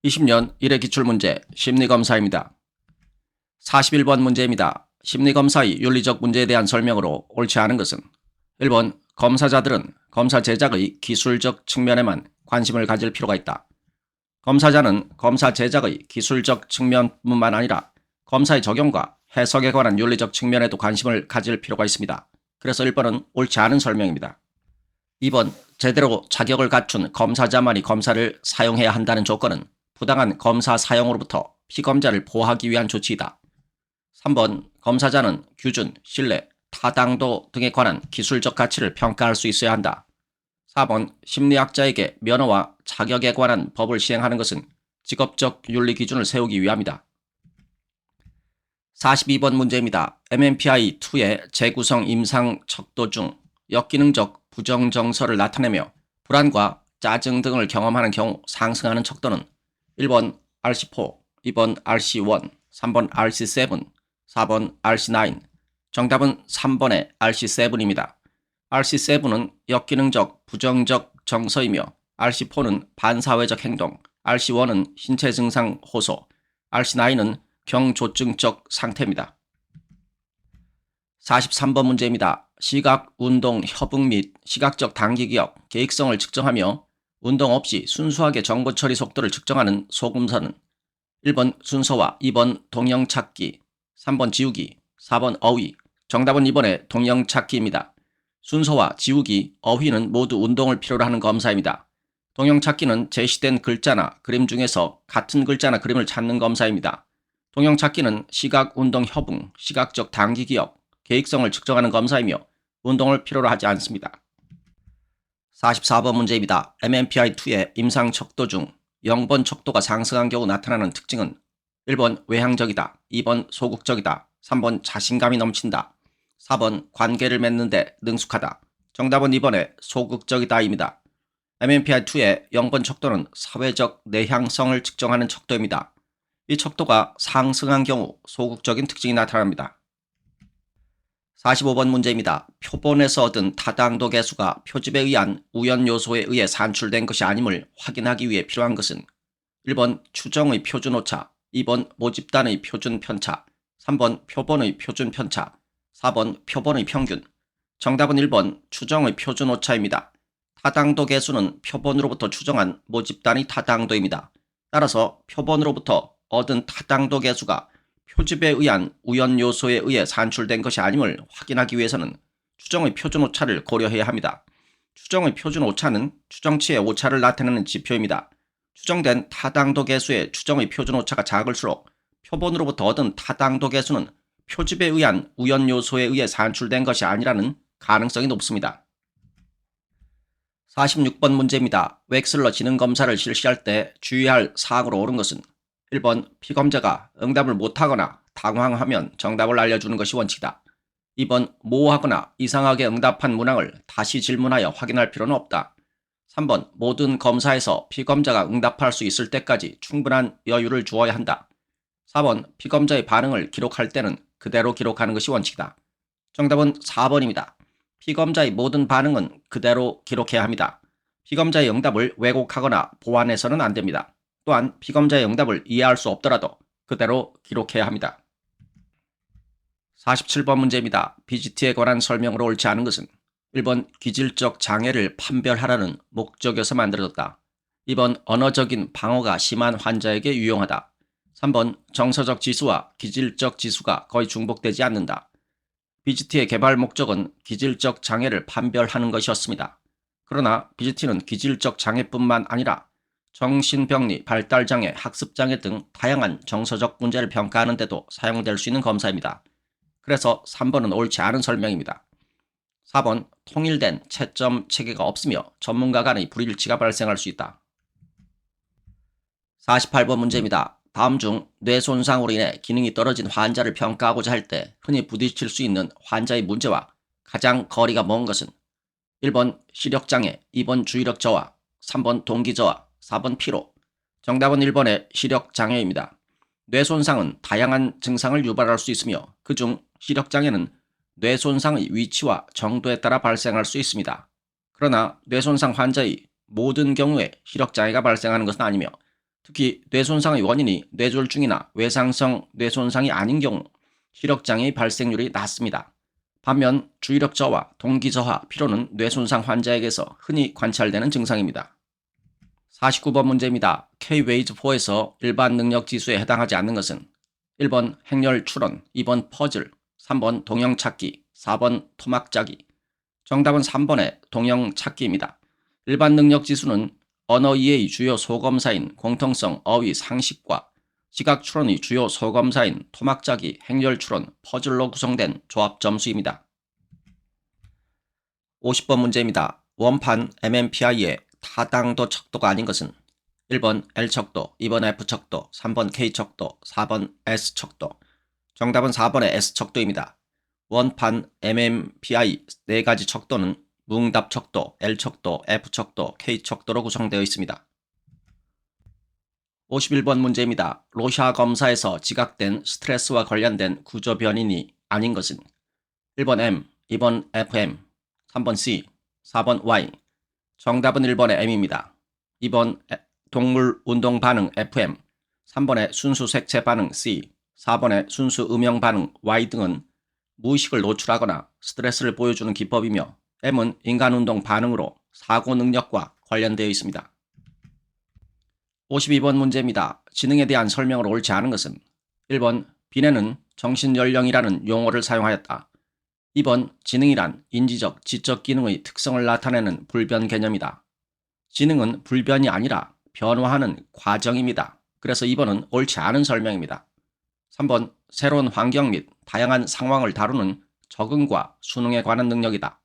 20년 1회 기출문제 심리검사입니다. 41번 문제입니다. 심리검사의 윤리적 문제에 대한 설명으로 옳지 않은 것은 1번 검사자들은 검사 제작의 기술적 측면에만 관심을 가질 필요가 있다. 검사자는 검사 제작의 기술적 측면뿐만 아니라 검사의 적용과 해석에 관한 윤리적 측면에도 관심을 가질 필요가 있습니다. 그래서 1번은 옳지 않은 설명입니다. 2번 제대로 자격을 갖춘 검사자만이 검사를 사용해야 한다는 조건은 부당한 검사 사용으로부터 피검자를 보호하기 위한 조치이다. 3번 검사자는 규준, 신뢰, 타당도 등에 관한 기술적 가치를 평가할 수 있어야 한다. 4번 심리학자에게 면허와 자격에 관한 법을 시행하는 것은 직업적 윤리 기준을 세우기 위함이다. 42번 문제입니다. MMPI-2의 재구성 임상 척도 중 역기능적 부정 정서를 나타내며 불안과 짜증 등을 경험하는 경우 상승하는 척도는 1번 RC4, 2번 RC1, 3번 RC7, 4번 RC9. 정답은 3번의 RC7입니다. RC7은 역기능적 부정적 정서이며 RC4는 반사회적 행동, RC1은 신체 증상 호소, RC9은 경조증적 상태입니다. 43번 문제입니다. 시각, 운동, 협응 및 시각적 단기 기억, 계획성을 측정하며 운동 없이 순수하게 정보 처리 속도를 측정하는 소금선은 1번 순서와 2번 동형 찾기, 3번 지우기, 4번 어휘. 정답은 2번의 동형 찾기입니다. 순서와 지우기, 어휘는 모두 운동을 필요로 하는 검사입니다. 동형 찾기는 제시된 글자나 그림 중에서 같은 글자나 그림을 찾는 검사입니다. 동형 찾기는 시각, 운동, 협응, 시각적 단기 기억, 계획성을 측정하는 검사이며 운동을 필요로 하지 않습니다. 44번 문제입니다. MMPI-2의 임상 척도 중 0번 척도가 상승한 경우 나타나는 특징은 1번 외향적이다, 2번 소극적이다, 3번 자신감이 넘친다, 4번 관계를 맺는 데 능숙하다. 정답은 2번의 소극적이다입니다. MMPI-2의 0번 척도는 사회적 내향성을 측정하는 척도입니다. 이 척도가 상승한 경우 소극적인 특징이 나타납니다. 45번 문제입니다. 표본에서 얻은 타당도 계수가 표집에 의한 우연 요소에 의해 산출된 것이 아님을 확인하기 위해 필요한 것은 1번 추정의 표준 오차, 2번 모집단의 표준 편차, 3번 표본의 표준 편차, 4번 표본의 평균. 정답은 1번 추정의 표준 오차입니다. 타당도 계수는 표본으로부터 추정한 모집단의 타당도입니다. 따라서 표본으로부터 얻은 타당도 계수가 표집에 의한 우연 요소에 의해 산출된 것이 아님을 확인하기 위해서는 추정의 표준 오차를 고려해야 합니다. 추정의 표준 오차는 추정치의 오차를 나타내는 지표입니다. 추정된 타당도 계수의 추정의 표준 오차가 작을수록 표본으로부터 얻은 타당도 계수는 표집에 의한 우연 요소에 의해 산출된 것이 아니라는 가능성이 높습니다. 46번 문제입니다. 웩슬러 지능검사를 실시할 때 주의할 사항으로 옳은 것은 1번 피검자가 응답을 못하거나 당황하면 정답을 알려주는 것이 원칙이다. 2번 모호하거나 이상하게 응답한 문항을 다시 질문하여 확인할 필요는 없다. 3번 모든 검사에서 피검자가 응답할 수 있을 때까지 충분한 여유를 주어야 한다. 4번 피검자의 반응을 기록할 때는 그대로 기록하는 것이 원칙이다. 정답은 4번입니다. 피검자의 모든 반응은 그대로 기록해야 합니다. 피검자의 응답을 왜곡하거나 보완해서는 안 됩니다. 또한 피검자의 응답을 이해할 수 없더라도 그대로 기록해야 합니다. 47번 문제입니다. BGT에 관한 설명으로 옳지 않은 것은 1번 기질적 장애를 판별하라는 목적에서 만들어졌다. 2번 언어적인 방어가 심한 환자에게 유용하다. 3번 정서적 지수와 기질적 지수가 거의 중복되지 않는다. BGT의 개발 목적은 기질적 장애를 판별하는 것이었습니다. 그러나 BGT는 기질적 장애뿐만 아니라 정신병리, 발달장애, 학습장애 등 다양한 정서적 문제를 평가하는 데도 사용될 수 있는 검사입니다. 그래서 3번은 옳지 않은 설명입니다. 4번 통일된 채점 체계가 없으며 전문가 간의 불일치가 발생할 수 있다. 48번 문제입니다. 다음 중 뇌 손상으로 인해 기능이 떨어진 환자를 평가하고자 할 때 흔히 부딪힐 수 있는 환자의 문제와 가장 거리가 먼 것은 1번 시력장애, 2번 주의력 저하, 3번 동기 저하, 4번 피로. 정답은 1번의 시력장애입니다. 뇌손상은 다양한 증상을 유발할 수 있으며 그중 시력장애는 뇌손상의 위치와 정도에 따라 발생할 수 있습니다. 그러나 뇌손상 환자의 모든 경우에 시력장애가 발생하는 것은 아니며 특히 뇌손상의 원인이 뇌졸중이나 외상성 뇌손상이 아닌 경우 시력장애의 발생률이 낮습니다. 반면 주의력 저하, 동기 저하, 피로는 뇌손상 환자에게서 흔히 관찰되는 증상입니다. 49번 문제입니다. K-웨이즈4에서 일반 능력 지수에 해당하지 않는 것은 1번 행렬 추론, 2번 퍼즐, 3번 동형 찾기, 4번 토막 짜기. 정답은 3번의 동형 찾기입니다. 일반 능력 지수는 언어 이해의 주요 소검사인 공통성, 어휘, 상식과 시각 추론의 주요 소검사인 토막 짜기, 행렬 추론, 퍼즐로 구성된 조합 점수입니다. 50번 문제입니다. 원판 MMPI의 타당도 척도가 아닌 것은 1번 L척도, 2번 F척도, 3번 K척도, 4번 S척도. 정답은 4번의 S척도입니다. 원판 MMPI 4가지 척도는 무응답 척도, L척도, F척도, K척도로 구성되어 있습니다. 51번 문제입니다. 로샤 검사에서 지각된 스트레스와 관련된 구조 변인이 아닌 것은 1번 M, 2번 FM, 3번 C, 4번 Y. 정답은 1번의 M입니다. 2번 동물 운동 반응 FM, 3번의 순수 색채 반응 C, 4번의 순수 음영 반응 Y 등은 무의식을 노출하거나 스트레스를 보여주는 기법이며 M은 인간 운동 반응으로 사고 능력과 관련되어 있습니다. 52번 문제입니다. 지능에 대한 설명을 옳지 않은 것은 1번 비네는 정신연령이라는 용어를 사용하였다. 2번 지능이란 인지적, 지적 기능의 특성을 나타내는 불변 개념이다. 지능은 불변이 아니라 변화하는 과정입니다. 그래서 2번은 옳지 않은 설명입니다. 3번 새로운 환경 및 다양한 상황을 다루는 적응과 수능에 관한 능력이다.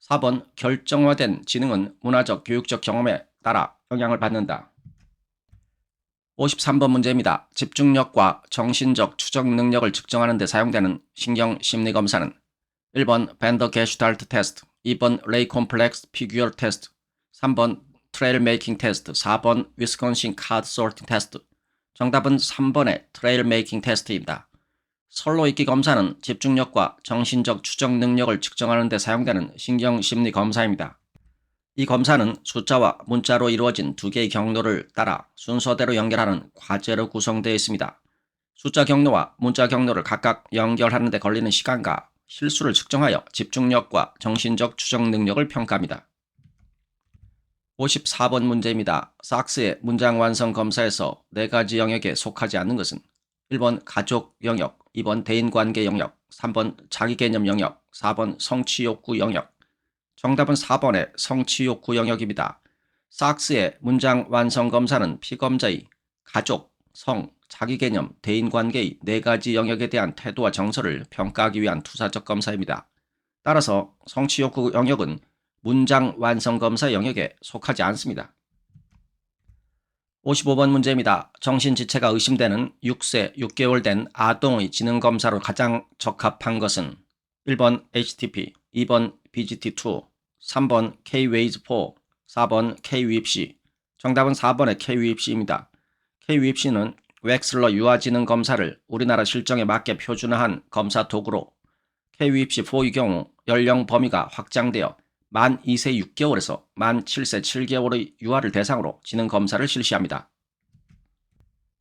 4번 결정화된 지능은 문화적, 교육적 경험에 따라 영향을 받는다. 53번 문제입니다. 집중력과 정신적 추적 능력을 측정하는 데 사용되는 신경심리검사는 1번 밴더 게슈탈트 테스트, 2번 레이 콤플렉스 피규어 테스트, 3번 트레일 메이킹 테스트, 4번 위스콘신 카드 소팅 테스트. 정답은 3번의 트레일 메이킹 테스트입니다. 설로 읽기 검사는 집중력과 정신적 추적 능력을 측정하는 데 사용되는 신경심리 검사입니다. 이 검사는 숫자와 문자로 이루어진 2개의 경로를 따라 순서대로 연결하는 과제로 구성되어 있습니다. 숫자 경로와 문자 경로를 각각 연결하는 데 걸리는 시간과 실수를 측정하여 집중력과 정신적 추적 능력을 평가합니다. 54번 문제입니다. 삭스의 문장 완성 검사에서 4가지 영역에 속하지 않는 것은 1번 가족 영역, 2번 대인관계 영역, 3번 자기개념 영역, 4번 성취욕구 영역. 정답은 4번의 성취욕구 영역입니다. 삭스의 문장 완성 검사는 피검자의 가족, 성, 자기개념, 대인관계의 4가지 영역에 대한 태도와 정서를 평가하기 위한 투사적 검사입니다. 따라서 성취욕구 영역은 문장 완성 검사 영역에 속하지 않습니다. 55번 문제입니다. 정신지체가 의심되는 6세 6개월 된 아동의 지능검사로 가장 적합한 것은 1번 HTP, 2번 BGT2, 3번 K-웨이즈4, 4번 K-윕C. 정답은 4번의 K-윕C입니다. K-윕C는 웩슬러 유아지능 검사를 우리나라 실정에 맞게 표준화한 검사 도구로 K-윕C4의 경우 연령 범위가 확장되어 만 2세 6개월에서 만 7세 7개월의 유아를 대상으로 지능검사를 실시합니다.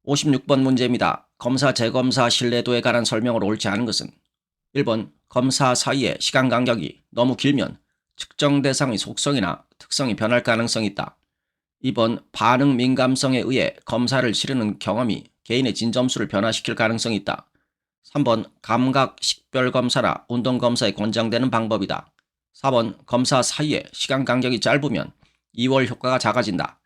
56번 문제입니다. 검사 재검사 신뢰도에 관한 설명을 옳지 않은 것은 1번 검사 사이의 시간 간격이 너무 길면 측정 대상의 속성이나 특성이 변할 가능성이 있다. 2번 반응 민감성에 의해 검사를 치르는 경험이 개인의 진점수를 변화시킬 가능성이 있다. 3번 감각 식별검사나 운동검사에 권장되는 방법이다. 4번 검사 사이에 시간 간격이 짧으면 2월 효과가 작아진다.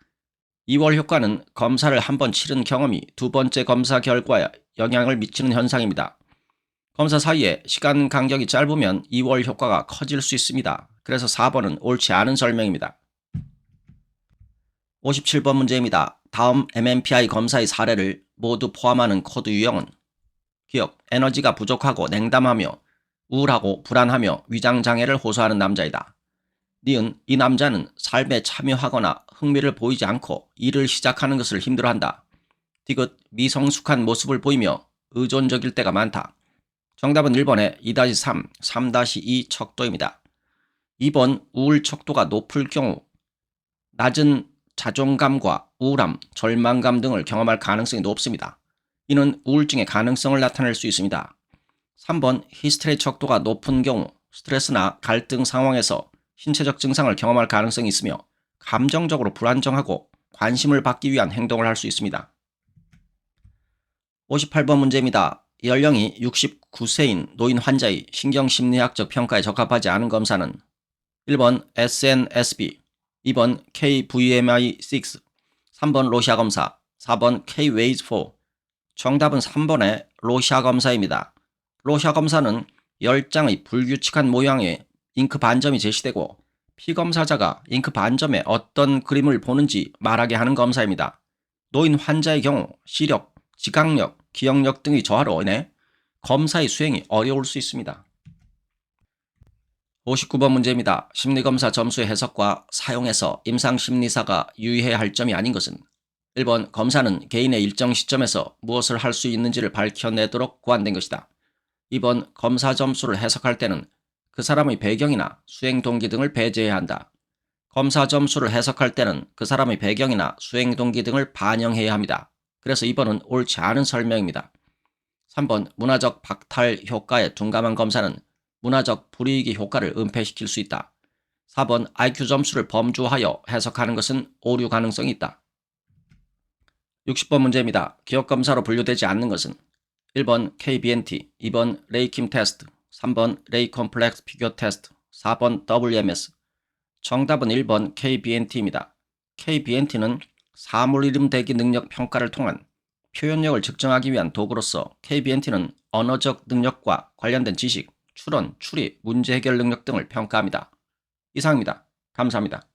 2월 효과는 검사를 한 번 치른 경험이 2번째 검사 결과에 영향을 미치는 현상입니다. 검사 사이에 시간 간격이 짧으면 2월 효과가 커질 수 있습니다. 그래서 4번은 옳지 않은 설명입니다. 57번 문제입니다. 다음 MMPI 검사의 사례를 모두 포함하는 코드 유형은 기억, 에너지가 부족하고 냉담하며 우울하고 불안하며 위장장애를 호소하는 남자이다. 니은 이 남자는 삶에 참여하거나 흥미를 보이지 않고 일을 시작하는 것을 힘들어한다. 디귿 미성숙한 모습을 보이며 의존적일 때가 많다. 정답은 1번의 2-3, 3-2 척도입니다. 2번 우울 척도가 높을 경우 낮은 자존감과 우울함, 절망감 등을 경험할 가능성이 높습니다. 이는 우울증의 가능성을 나타낼 수 있습니다. 3번 히스테리 척도가 높은 경우 스트레스나 갈등 상황에서 신체적 증상을 경험할 가능성이 있으며 감정적으로 불안정하고 관심을 받기 위한 행동을 할 수 있습니다. 58번 문제입니다. 연령이 69세인 노인 환자의 신경심리학적 평가에 적합하지 않은 검사는 1번 SNSB, 2번 KVMI6, 3번 로시아 검사, 4번 K-WAIS4. 정답은 3번의 로시아 검사입니다. 로시아 검사는 10장의 불규칙한 모양의 잉크 반점이 제시되고 피검사자가 잉크 반점에 어떤 그림을 보는지 말하게 하는 검사입니다. 노인 환자의 경우 시력, 지각력, 기억력 등의 저하로 인해 검사의 수행이 어려울 수 있습니다. 59번 문제입니다. 심리검사 점수의 해석과 사용에서 임상심리사가 유의해야 할 점이 아닌 것은 1번 검사는 개인의 일정 시점에서 무엇을 할 수 있는지를 밝혀내도록 고안된 것이다. 2번 검사 점수를 해석할 때는 그 사람의 배경이나 수행 동기 등을 배제해야 한다. 검사 점수를 해석할 때는 그 사람의 배경이나 수행 동기 등을 반영해야 합니다. 그래서 2번은 옳지 않은 설명입니다. 3번 문화적 박탈 효과에 둔감한 검사는 문화적 불이익의 효과를 은폐시킬 수 있다. 4번 IQ 점수를 범주하여 해석하는 것은 오류 가능성이 있다. 60번 문제입니다. 기억검사로 분류되지 않는 것은 1번 KBNT, 2번 레이킴 테스트, 3번 레이 컴플렉스 피규어 테스트, 4번 WMS. 정답은 1번 KBNT입니다. KBNT는 사물 이름 대기 능력 평가를 통한 표현력을 측정하기 위한 도구로서 KBNT는 언어적 능력과 관련된 지식, 추론, 추리, 문제 해결 능력 등을 평가합니다. 이상입니다. 감사합니다.